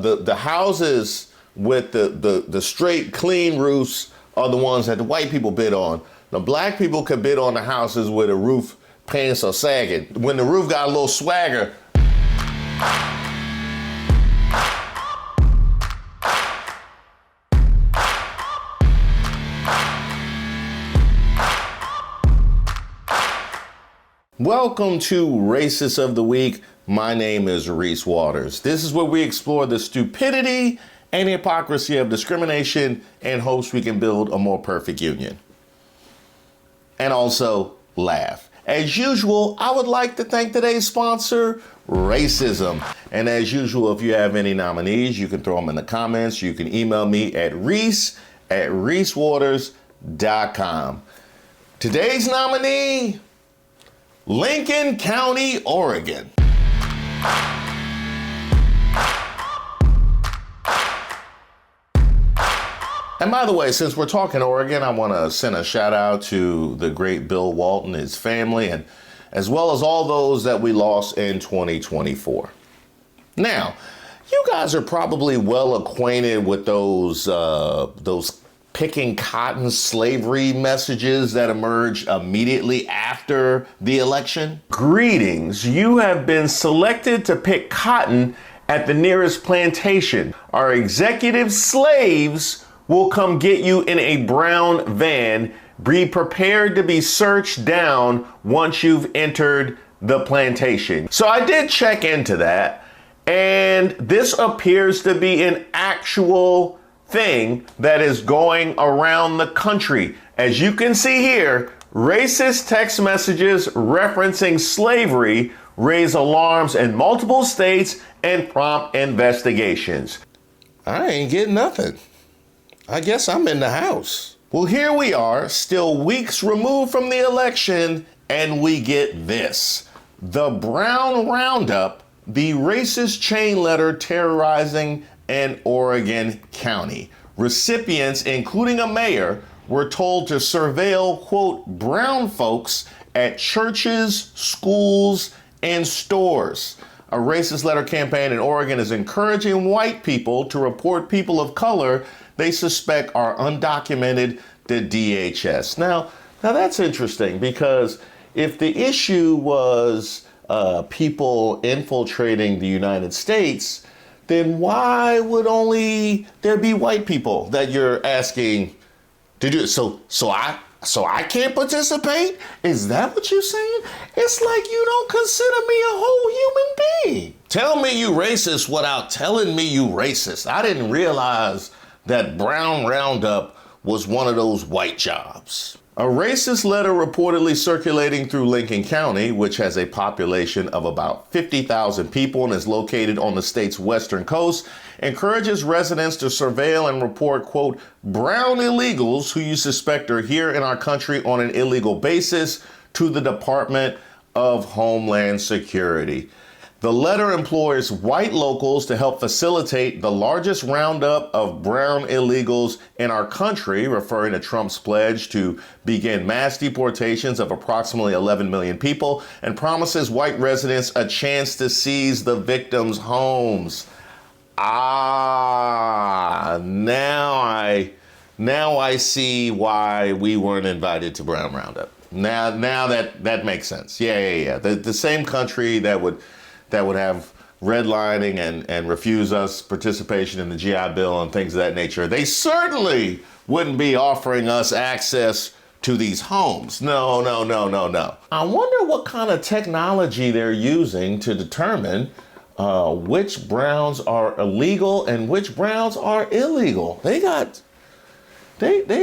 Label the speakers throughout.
Speaker 1: The houses with the straight, clean roofs are the ones that the white people bid on. The black people could bid on the houses where the roof pants are sagging. When the roof got a little swagger. Welcome to Racist of the Week. My name is Reese Waters. This is where we explore the stupidity and hypocrisy of discrimination in hopes we can build a more perfect union. And also laugh. As usual, I would like to thank today's sponsor, Racism. And as usual, if you have any nominees, you can throw them in the comments. You can email me at reese@reesewaters.com. Today's nominee, Lincoln County, Oregon. And by the way, since we're talking Oregon, I want to send a shout out to the great Bill Walton, his family, and as well as all those that we lost in 2024. Now, you guys are probably well acquainted with those picking cotton slavery messages that emerged immediately after the election. Greetings, you have been selected to pick cotton at the nearest plantation. Our executive slaves will come get you in a brown van. Be prepared to be searched down once you've entered the plantation. So I did check into that, and this appears to be an actual thing that is going around the country. As you can see here, racist text messages referencing slavery raise alarms in multiple states and prompt investigations. I ain't getting nothing. I guess I'm in the house. Well, here we are, still weeks removed from the election, and we get this. The Brown Roundup, the racist chain letter terrorizing an Oregon county. Recipients, including a mayor, were told to surveil, quote, brown folks at churches, schools, and stores. A racist letter campaign in Oregon is encouraging white people to report people of color they suspect are undocumented to DHS. Now that's interesting, because if the issue was people infiltrating the United States, then why would only there be white people that you're asking to do it? So I can't participate? Is that what you're saying? It's like you don't consider me a whole human being. Tell me you racist without telling me you racist. I didn't realize that Brown Roundup was one of those white jobs. A racist letter reportedly circulating through Lincoln County, which has a population of about 50,000 people and is located on the state's western coast, encourages residents to surveil and report, quote, brown illegals who you suspect are here in our country on an illegal basis to the Department of Homeland Security. The letter implores white locals to help facilitate the largest roundup of brown illegals in our country, referring to Trump's pledge to begin mass deportations of approximately 11 million people, and promises white residents a chance to seize the victims' homes. Now I see why we weren't invited to Brown Roundup. Now that makes sense. Yeah. The same country that would have redlining and refuse us participation in the GI Bill and things of that nature, they certainly wouldn't be offering us access to these homes. No. I wonder what kind of technology they're using to determine which browns are illegal and which browns are illegal. They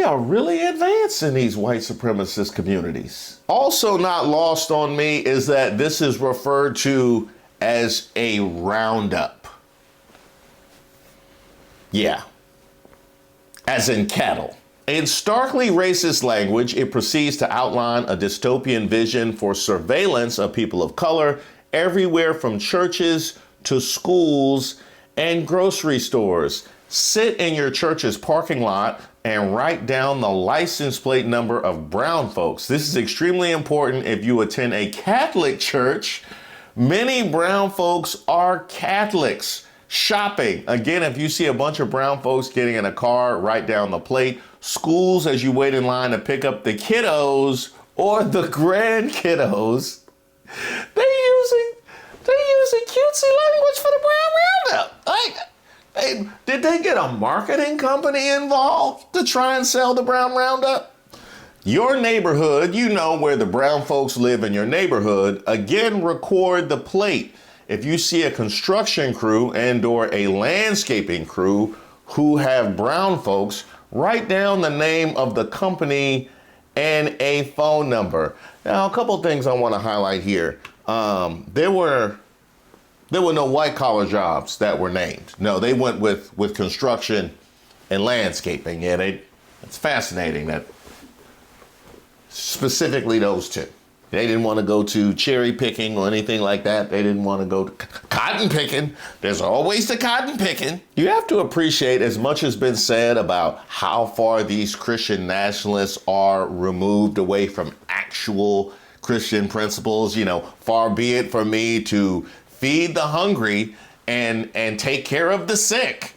Speaker 1: are really advanced in these white supremacist communities. Also not lost on me is that this is referred to as a roundup. Yeah, as in cattle. In starkly racist language, it proceeds to outline a dystopian vision for surveillance of people of color everywhere from churches to schools and grocery stores. Sit in your church's parking lot and write down the license plate number of brown folks. This is extremely important if you attend a Catholic church. Many brown folks are Catholics. Shopping. Again, if you see a bunch of brown folks getting in a car, write down the plate. Schools, as you wait in line to pick up the kiddos or the grandkiddos, they're using cutesy language for the Brown Roundup. Did they get a marketing company involved to try and sell the Brown Roundup? Your neighborhood, you know where the brown folks live in your neighborhood. Again, record the plate. If you see a construction crew and or a landscaping crew who have brown folks, write down the name of the company and a phone number. Now, a couple things I want to highlight here. There were no white collar jobs that were named. No, they went with construction and landscaping. Yeah, it's fascinating that specifically those two. They didn't want to go to cherry picking or anything like that. They didn't want to go to cotton picking. There's always the cotton picking. You have to appreciate, as much has been said about how far these Christian nationalists are removed away from actual Christian principles. You know, far be it from me to feed the hungry and take care of the sick.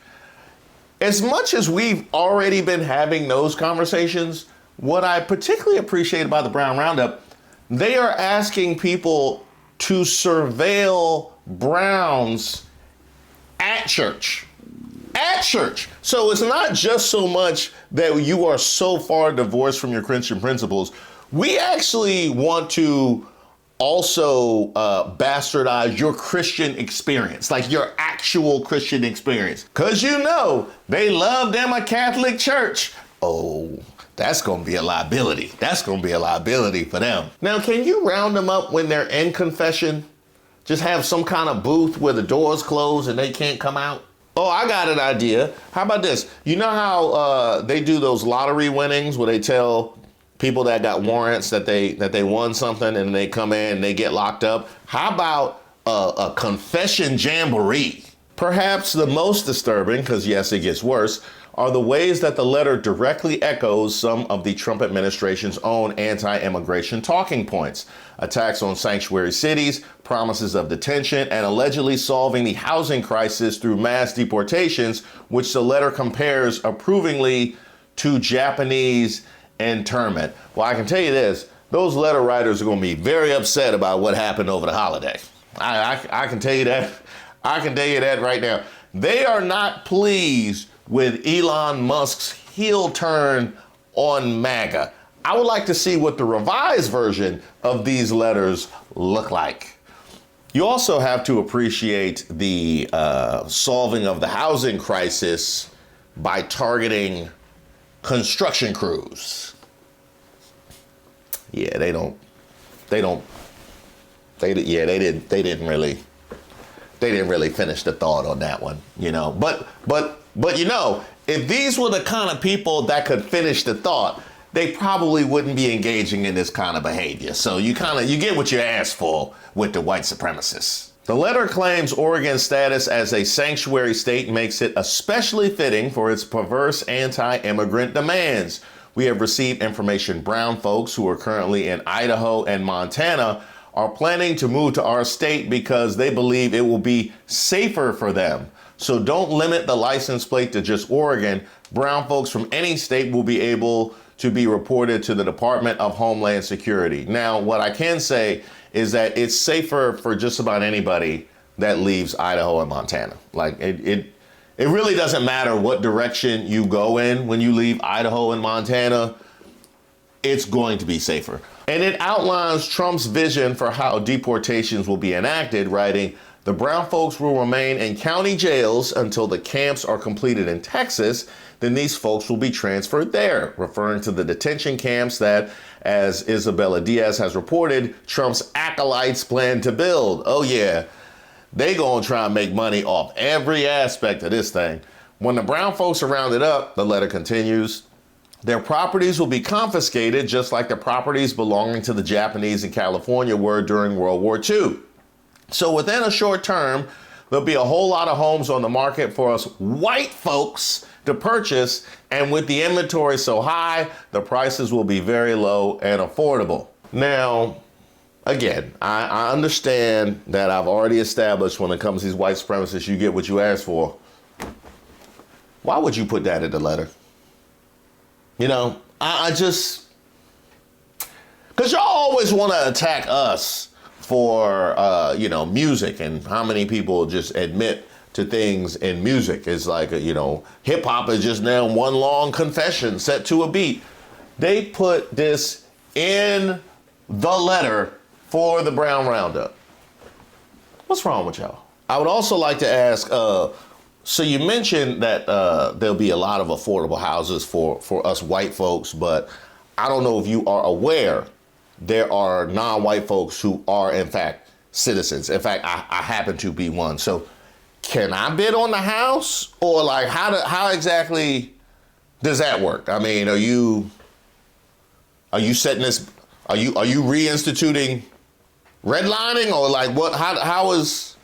Speaker 1: As much as we've already been having those conversations, what I particularly appreciate about the Brown Roundup, they are asking people to surveil Browns at church. At church. So it's not just so much that you are so far divorced from your Christian principles. We actually want to also bastardize your Christian experience, like your actual Christian experience. Because you know, they love them a Catholic church. Oh, that's going to be a liability. That's going to be a liability for them. Now, can you round them up when they're in confession? Just have some kind of booth where the doors close and they can't come out? Oh, I got an idea. How about this? You know how they do those lottery winnings where they tell people that got warrants that they won something and they come in and they get locked up? How about a confession jamboree? Perhaps the most disturbing, because yes, it gets worse, are the ways that the letter directly echoes some of the Trump administration's own anti-immigration talking points. Attacks on sanctuary cities, promises of detention, and allegedly solving the housing crisis through mass deportations, which the letter compares approvingly to Japanese internment. Well, I can tell you this, those letter writers are going to be very upset about what happened over the holiday. I can tell you that. I can tell you that right now. They are not pleased with Elon Musk's heel turn on Maga. I would like to see what the revised version of these letters look like. You also have to appreciate the solving of the housing crisis by targeting construction crews. Yeah, they didn't really finish the thought on that one, you know. But you know, if these were the kind of people that could finish the thought, they probably wouldn't be engaging in this kind of behavior. So you get what you asked for with the white supremacists. The letter claims Oregon's status as a sanctuary state makes it especially fitting for its perverse anti-immigrant demands. We have received information brown folks who are currently in Idaho and Montana are planning to move to our state because they believe it will be safer for them. So don't limit the license plate to just Oregon. Brown folks from any state will be able to be reported to the Department of Homeland Security. Now, what I can say is that it's safer for just about anybody that leaves Idaho and Montana. Like it really doesn't matter what direction you go in when you leave Idaho and Montana, it's going to be safer. And it outlines Trump's vision for how deportations will be enacted, writing, "The brown folks will remain in county jails until the camps are completed in Texas. Then these folks will be transferred there," referring to the detention camps that, as Isabella Diaz has reported, Trump's acolytes plan to build. Oh yeah, they gonna try and make money off every aspect of this thing. When the brown folks are rounded up, the letter continues, their properties will be confiscated just like the properties belonging to the Japanese in California were during World War II. So within a short term, there'll be a whole lot of homes on the market for us white folks to purchase. And with the inventory so high, the prices will be very low and affordable. Now, again, I understand that I've already established when it comes to these white supremacists, you get what you ask for. Why would you put that in the letter? You know, I just, because y'all always want to attack us for, music and how many people just admit to things in music. It's like, hip hop is just now one long confession set to a beat. They put this in the letter for the Brown Roundup. What's wrong with y'all? I would also like to ask, so you mentioned that there'll be a lot of affordable houses for us white folks, but I don't know if you are aware, there are non-white folks who are in fact citizens. In fact, I happen to be one. So can I bid on the house, or like how exactly does that work? I mean, are you setting this? Are you reinstituting redlining, or like what? How is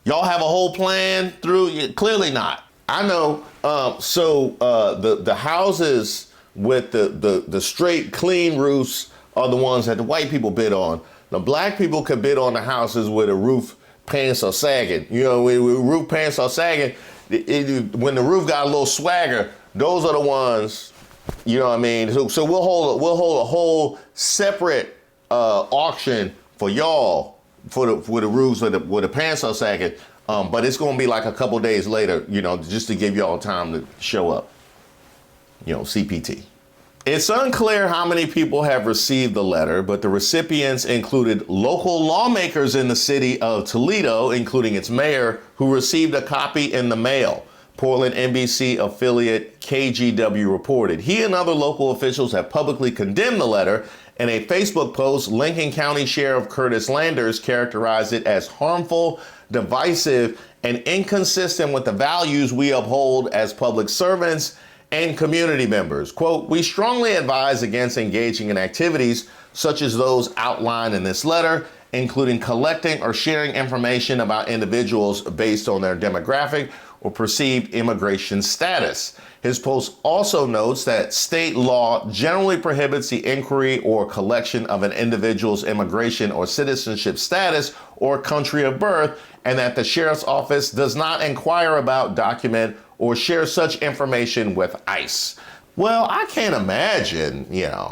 Speaker 1: y'all have a whole plan through? Clearly not. I know. The houses with the straight clean roofs are the ones that the white people bid on. The black people could bid on the houses where the roof pants are sagging. You know, when roof pants are sagging, when the roof got a little swagger, those are the ones. You know what I mean? So we'll hold a whole separate auction for y'all for the roofs where the pants are sagging. But it's going to be like a couple days later, just to give y'all time to show up. CPT. It's unclear how many people have received the letter, but the recipients included local lawmakers in the city of Toledo, including its mayor, who received a copy in the mail. Portland NBC affiliate KGW reported. He and other local officials have publicly condemned the letter. In a Facebook post, Lincoln County Sheriff Curtis Landers characterized it as harmful, divisive, and inconsistent with the values we uphold as public servants and community members. Quote, "We strongly advise against engaging in activities such as those outlined in this letter, including collecting or sharing information about individuals based on their demographic or perceived immigration status." His post also notes that state law generally prohibits the inquiry or collection of an individual's immigration or citizenship status or country of birth, and that the sheriff's office does not inquire about, document, or share such information with ICE. Well, I can't imagine,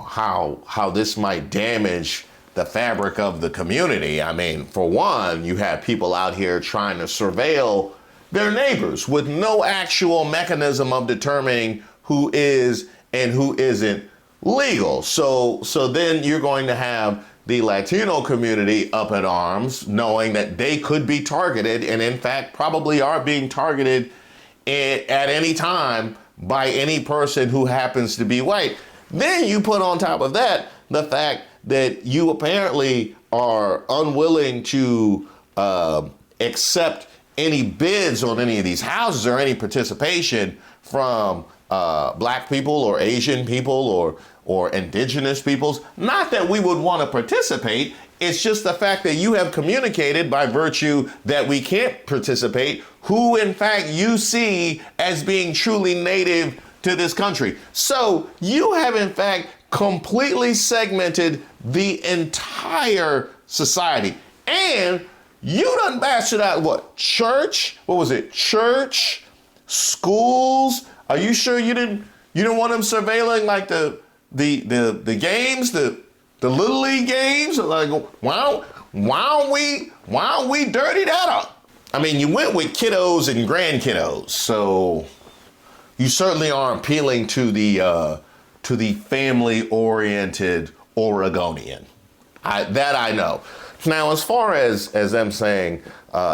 Speaker 1: how this might damage the fabric of the community. I mean, for one, you have people out here trying to surveil their neighbors with no actual mechanism of determining who is and who isn't legal. So then you're going to have the Latino community up in arms, knowing that they could be targeted, and in fact probably are being targeted at any time by any person who happens to be white. Then you put on top of that the fact that you apparently are unwilling to accept any bids on any of these houses or any participation from black people or Asian people or indigenous peoples. Not that we would want to participate. It's just the fact that you have communicated by virtue that we can't participate who in fact you see as being truly native to this country. So you have in fact completely segmented the entire society. And you done bastard out what? Church? What was it? Church? Schools? Are you sure you didn't want them surveilling like the games, the Little League games? Like, why don't we dirty that up? I mean, you went with kiddos and grandkiddos, so you certainly are appealing to the family-oriented Oregonian. That I know. Now, as far as them saying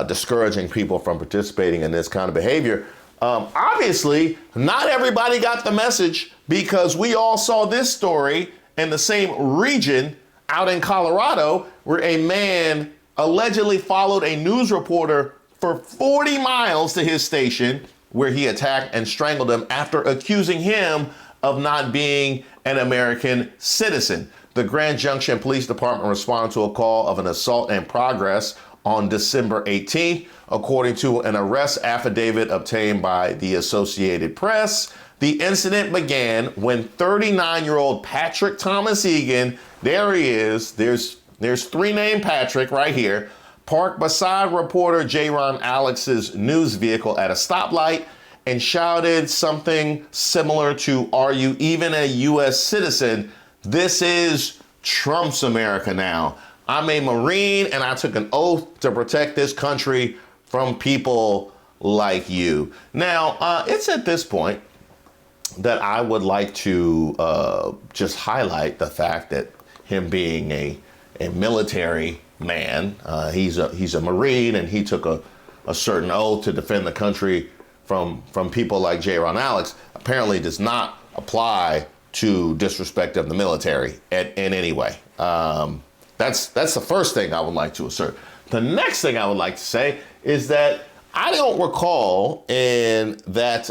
Speaker 1: discouraging people from participating in this kind of behavior, obviously not everybody got the message, because we all saw this story in the same region out in Colorado, where a man allegedly followed a news reporter for 40 miles to his station, where he attacked and strangled him after accusing him of not being an American citizen. The Grand Junction Police Department responded to a call of an assault in progress on December 18th, according to an arrest affidavit obtained by the Associated Press. The incident began when 39-year-old Patrick Thomas Egan, there he is, there's There's three named Patrick right here, parked beside reporter J-Ron Alex's news vehicle at a stoplight and shouted something similar to, "Are you even a U.S. citizen? This is Trump's America now. I'm a Marine and I took an oath to protect this country from people like you." Now, it's at this point that I would like to just highlight the fact that him being a military man, he's a Marine, and he took a certain oath to defend the country from people like J-Ron Alex, apparently does not apply to disrespect of the military in any way. That's the first thing I would like to assert. The next thing I would like to say is that I don't recall in that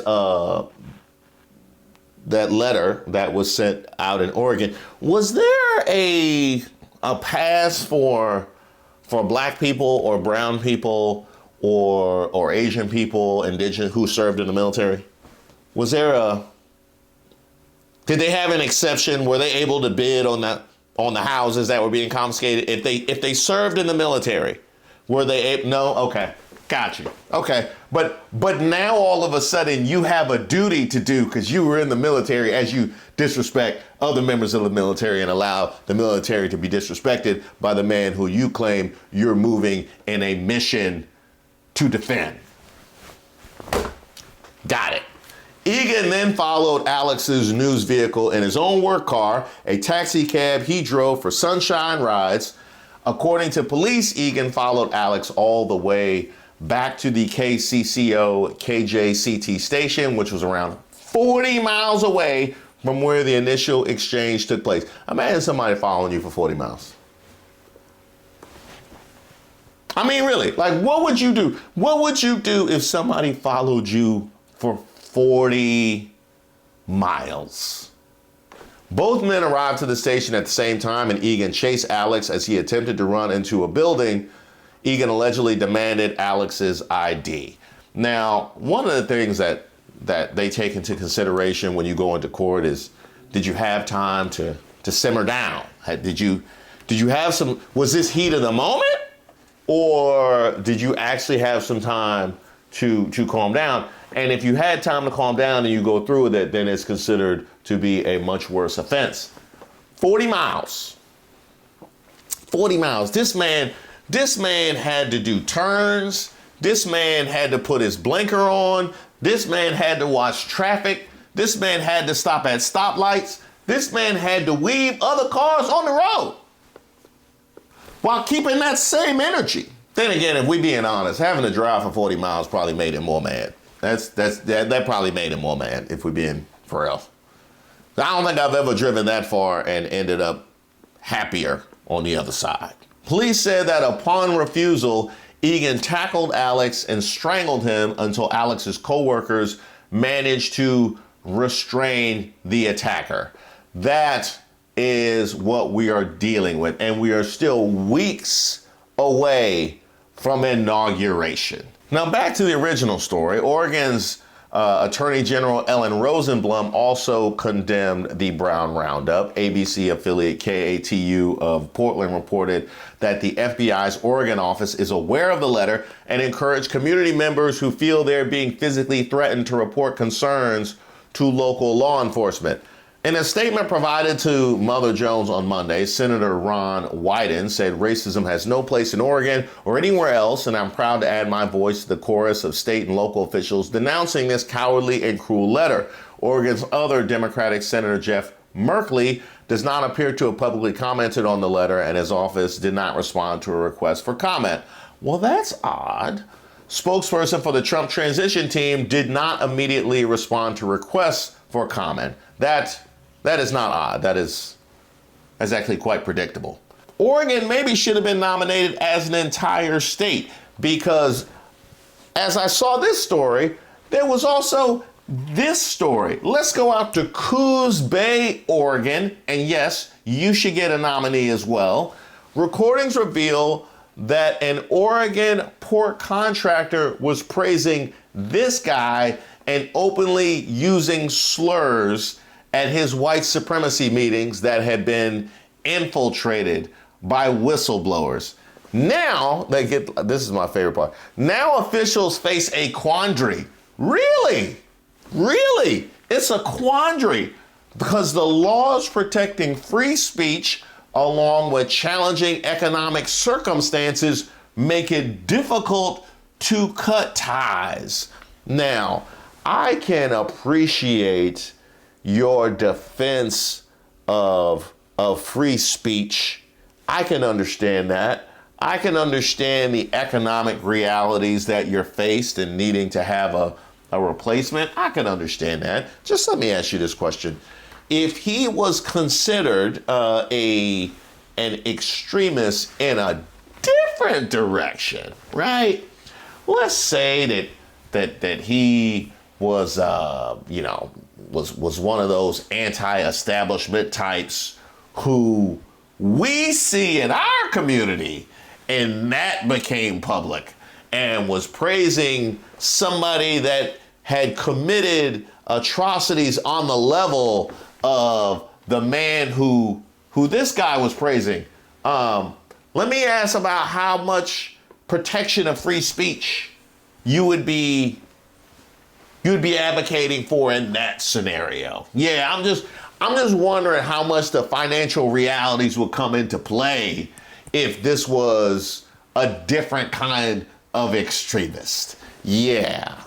Speaker 1: that letter that was sent out in Oregon, was there a pass for black people or brown people or Asian people, indigenous, who served in the military? Was there did they have an exception? Were they able to bid on the houses that were being confiscated if they served in the military? Were they no? Okay. Got you. Okay. But now all of a sudden you have a duty to do, because you were in the military, as you disrespect other members of the military and allow the military to be disrespected by the man who you claim you're moving in a mission to defend. Got it. Egan then followed Alex's news vehicle in his own work car, a taxi cab he drove for sunshine rides. According to police, Egan followed Alex all the way back to the KCCO KJCT station, which was around 40 miles away from where the initial exchange took place. Imagine somebody following you for 40 miles. I mean, really, like, what would you do? What would you do if somebody followed you for 40 miles? Both men arrived to the station at the same time, and Egan chased Alex as he attempted to run into a building. Egan allegedly demanded Alex's ID. Now, one of the things that they take into consideration when you go into court is, did you have time to simmer down? Did you have some, was this heat of the moment? Or did you actually have some time to calm down? And if you had time to calm down and you go through with it, then it's considered to be a much worse offense. 40 miles. 40 miles. This man had to do turns. This man had to put his blinker on. This man had to watch traffic. This man had to stop at stoplights. This man had to weave other cars on the road while keeping that same energy. Then again, if we being honest, having to drive for 40 miles probably made him more mad. That probably made him more mad, if we're being for real. I don't think I've ever driven that far and ended up happier on the other side. Police said that upon refusal, Egan tackled Alex and strangled him until Alex's co-workers managed to restrain the attacker. That is what we are dealing with, and we are still weeks away from inauguration. Now, back to the original story. Oregon's Attorney General Ellen Rosenblum also condemned the Brown Roundup. ABC affiliate KATU of Portland reported that the FBI's Oregon office is aware of the letter and encouraged community members who feel they're being physically threatened to report concerns to local law enforcement. In a statement provided to Mother Jones on Monday, Senator Ron Wyden said racism has no place in Oregon or anywhere else, and I'm proud to add my voice to the chorus of state and local officials denouncing this cowardly and cruel letter. Oregon's other Democratic Senator Jeff Merkley does not appear to have publicly commented on the letter, and his office did not respond to a request for comment. Well, that's odd. Spokesperson for the Trump transition team did not immediately respond to requests for comment. That is not odd. That's actually quite predictable. Oregon maybe should have been nominated as an entire state, because as I saw this story, there was also this story. Let's go out to Coos Bay, Oregon, and yes, you should get a nominee as well. Recordings reveal that an Oregon pork contractor was praising this guy and openly using slurs at his white supremacy meetings that had been infiltrated by whistleblowers. Now they get, this is my favorite part. Now officials face a quandary. Really? Really? It's a quandary because the laws protecting free speech along with challenging economic circumstances make it difficult to cut ties. Now, I can appreciate your defense of free speech. I can understand that. I can understand the economic realities that you're faced and needing to have a replacement. I can understand that. Just let me ask you this question. If he was considered an extremist in a different direction, right? Let's say that he was was one of those anti-establishment types who we see in our community, and that became public and was praising somebody that had committed atrocities on the level of the man who this guy was praising. Let me ask about how much protection of free speech you would be advocating for in that scenario. Yeah, I'm just wondering how much the financial realities would come into play if this was a different kind of extremist. Yeah,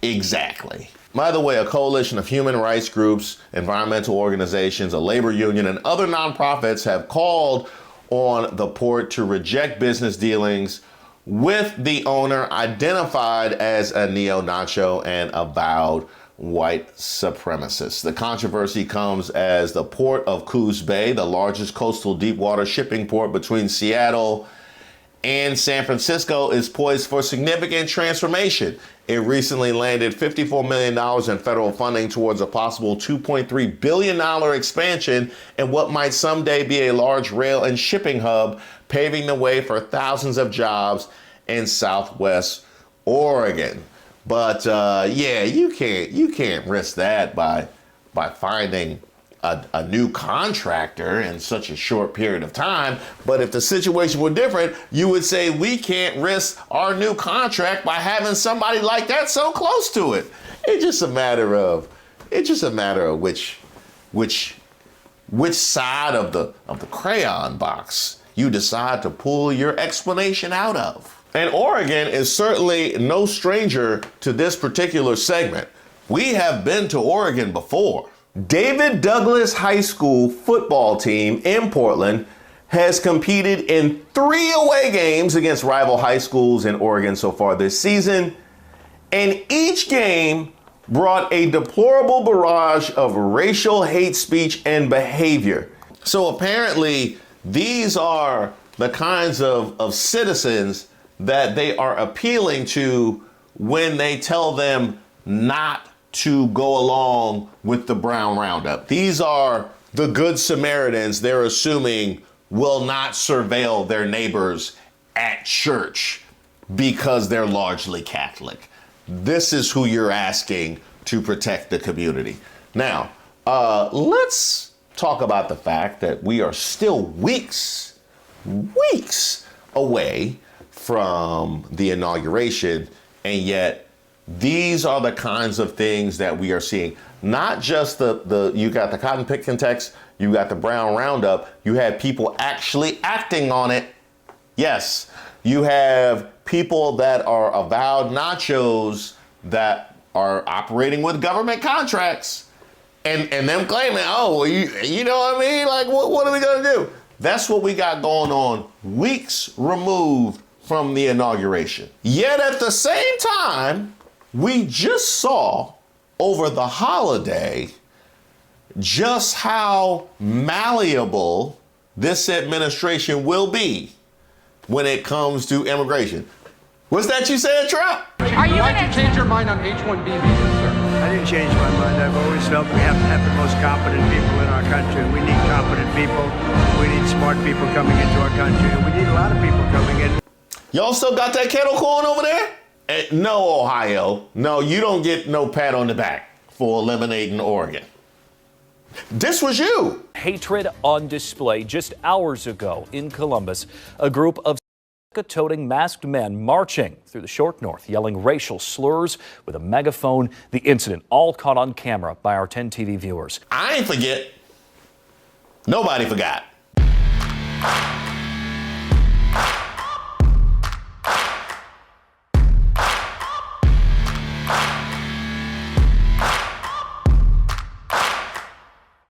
Speaker 1: exactly. By the way, a coalition of human rights groups, environmental organizations, a labor union, and other nonprofits have called on the port to reject business dealings with the owner identified as a neo-Nacho and avowed white supremacist. The controversy comes as the port of Coos Bay, the largest coastal deepwater shipping port between Seattle and San Francisco, is poised for significant transformation. It recently landed $54 million in federal funding towards a possible $2.3 billion expansion in what might someday be a large rail and shipping hub, paving the way for thousands of jobs in Southwest Oregon. But yeah, you can't risk that by finding a new contractor in such a short period of time. But if the situation were different, you would say we can't risk our new contract by having somebody like that so close to it. It's just a matter of which side of the crayon box you decide to pull your explanation out of. And Oregon is certainly no stranger to this particular segment. We have been to Oregon before. David Douglas High School football team in Portland has competed in 3 away games against rival high schools in Oregon so far this season, and each game brought a deplorable barrage of racial hate speech and behavior. So apparently these are the kinds of citizens that they are appealing to when they tell them not to go along with the Brown Roundup. These are the good Samaritans they're assuming will not surveil their neighbors at church because they're largely Catholic. This is who you're asking to protect the community. Now, let's talk about the fact that we are still weeks away from the inauguration, and yet these are the kinds of things that we are seeing. Not just you got the cotton picking text, you got the Brown Roundup, you have people actually acting on it. Yes, you have people that are avowed nachos that are operating with government contracts and them claiming, oh, well, you know what I mean? Like, what are we gonna do? That's what we got going on weeks removed from the inauguration. Yet at the same time, we just saw over the holiday just how malleable this administration will be when it comes to immigration. What's that you said, Trump?
Speaker 2: Why'd you change your mind on H-1B visas, sir?
Speaker 3: I didn't change my mind. I've always felt we have to have the most competent people in our country. We need competent people. We need smart people coming into our country. And we need a lot of people coming in.
Speaker 1: Y'all still got that kettle corn over there? No, Ohio. No, you don't get no pat on the back for eliminating Oregon. This was you.
Speaker 4: Hatred on display just hours ago in Columbus. A group of toting masked men marching through the short north, yelling racial slurs with a megaphone. The incident all caught on camera by our 10 TV viewers.
Speaker 1: I ain't forget. Nobody forgot.